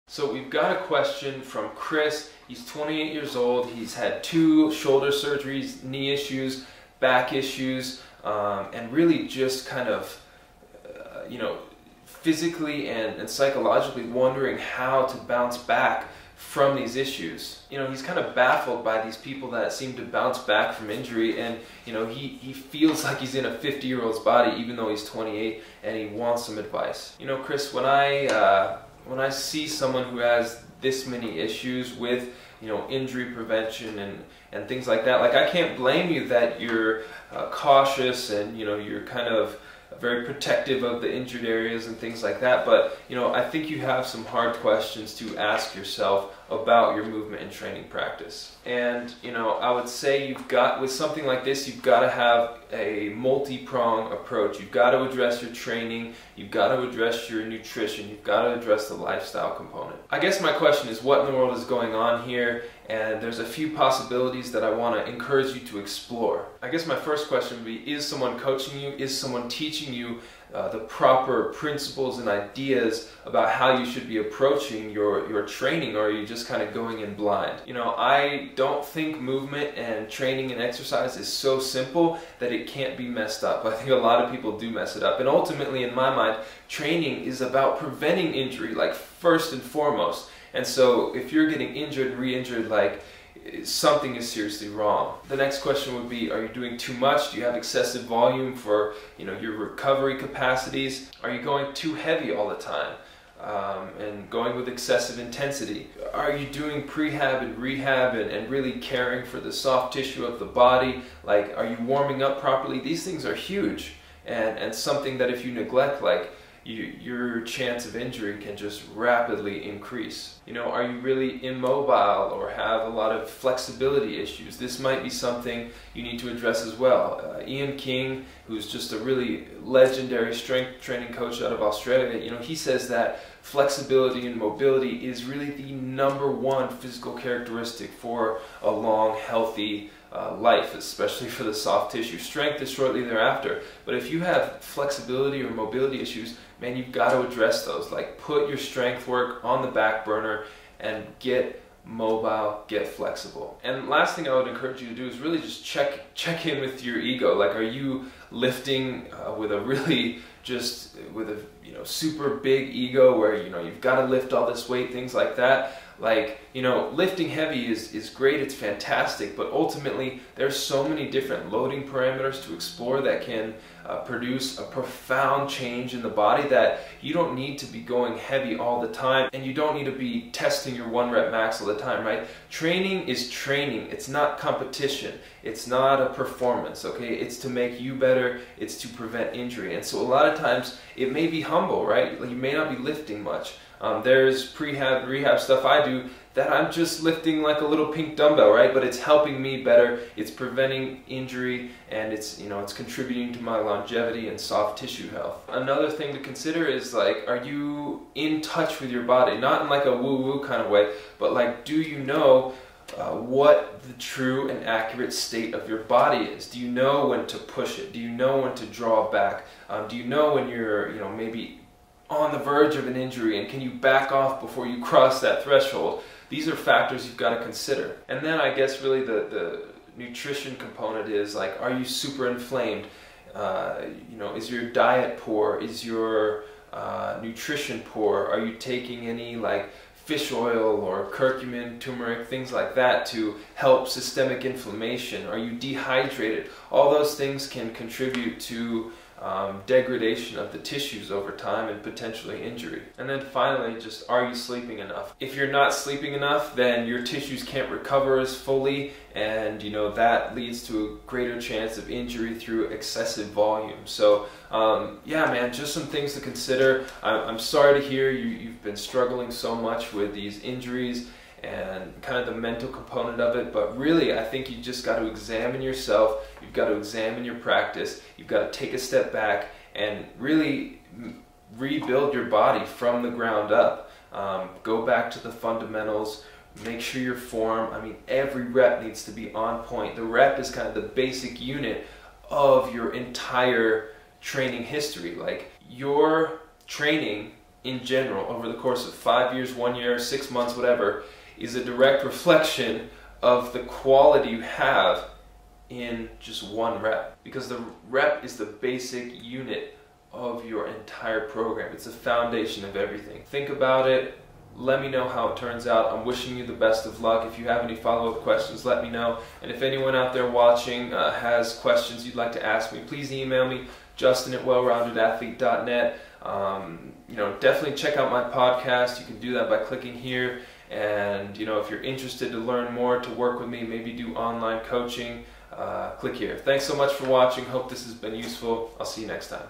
So we've got a question from Chris. He's 28 years old. He's had 2 shoulder surgeries, knee issues, back issues, and really just kind of, physically and psychologically wondering how to bounce back from these issues. He's kind of baffled by these people that seem to bounce back from injury, and he feels like he's in a 50-year-old's body even though he's 28, and he wants some advice. Chris, when I see someone who has this many issues with injury prevention and things like that, like, I can't blame you that you're cautious and you're kind of very protective of the injured areas and things like that, but I think you have some hard questions to ask yourself about your movement and training practice. And I would say with something like this, you've got to have a multi-pronged approach. You've got to address your training, you've got to address your nutrition, you've got to address the lifestyle component. I guess my question is, what in the world is going on here? And there's a few possibilities that I want to encourage you to explore. I guess my first question would be, is someone coaching you? Is someone teaching you the proper principles and ideas about how you should be approaching your training, or are you just kind of going in blind? I don't think movement and training and exercise is so simple that it can't be messed up. I think a lot of people do mess it up, and ultimately, in my mind, training is about preventing injury, like, first and foremost. And so if you're getting injured and re-injured, like, something is seriously wrong. The next question would be, are you doing too much? Do you have excessive volume for your recovery capacities? Are you going too heavy all the time and going with excessive intensity? Are you doing prehab and rehab and really caring for the soft tissue of the body? Like, are you warming up properly? These things are huge, and something that if you neglect, like, your chance of injury can just rapidly increase. Are you really immobile or have a lot of flexibility issues? This might be something you need to address as well. Ian King, who's just a really legendary strength training coach out of Australia, he says that flexibility and mobility is really the #1 physical characteristic for a long, healthy life, especially for the soft tissue. Strength is shortly thereafter, but if you have flexibility or mobility issues, man, you've got to address those. Like, put your strength work on the back burner and get mobile, get flexible. And last thing I would encourage you to do is really just check in with your ego. Like, are you lifting with a really super big ego where you've got to lift all this weight, things like that? Like, lifting heavy is great, it's fantastic, but ultimately there's so many different loading parameters to explore that can produce a profound change in the body, that you don't need to be going heavy all the time, and you don't need to be testing your 1-rep max all the time, right? Training is training. It's not competition. It's not a performance, okay? It's to make you better. It's to prevent injury. And so a lot of times it may be humble, right? Like, you may not be lifting much. There's prehab, rehab stuff I do that I'm just lifting like a little pink dumbbell, right? But it's helping me better, it's preventing injury, and it's contributing to my longevity and soft tissue health. Another thing to consider is, like, are you in touch with your body? Not in like a woo-woo kind of way, but like, do you know what the true and accurate state of your body is? Do you know when to push it? Do you know when to draw back? Do you know when you're maybe on the verge of an injury, and can you back off before you cross that threshold? These are factors you've got to consider. And then I guess really the nutrition component is, like, are you super inflamed? Is your diet poor? Is your nutrition poor? Are you taking any like fish oil or curcumin, turmeric, things like that to help systemic inflammation? Are you dehydrated? All those things can contribute to degradation of the tissues over time and potentially injury. And then finally, just, are you sleeping enough? If you're not sleeping enough, then your tissues can't recover as fully, and that leads to a greater chance of injury through excessive volume. So yeah, man, just some things to consider. I'm sorry to hear you've been struggling so much with these injuries and kind of the mental component of it, but really I think you just got to examine yourself, you've got to examine your practice, you've got to take a step back and really rebuild your body from the ground up. Go back to the fundamentals, make sure your form, every rep needs to be on point. The rep is kind of the basic unit of your entire training history. Like, your training in general over the course of 5 years, 1 year, 6 months, whatever, is a direct reflection of the quality you have in just one rep. Because the rep is the basic unit of your entire program. It's the foundation of everything. Think about it. Let me know how it turns out. I'm wishing you the best of luck. If you have any follow-up questions, let me know. And if anyone out there watching has questions you'd like to ask me, please email me, justin@wellroundedathlete.net. Definitely check out my podcast. You can do that by clicking here. And if you're interested to learn more, to work with me, maybe do online coaching, click here. Thanks so much for watching. Hope this has been useful. I'll see you next time.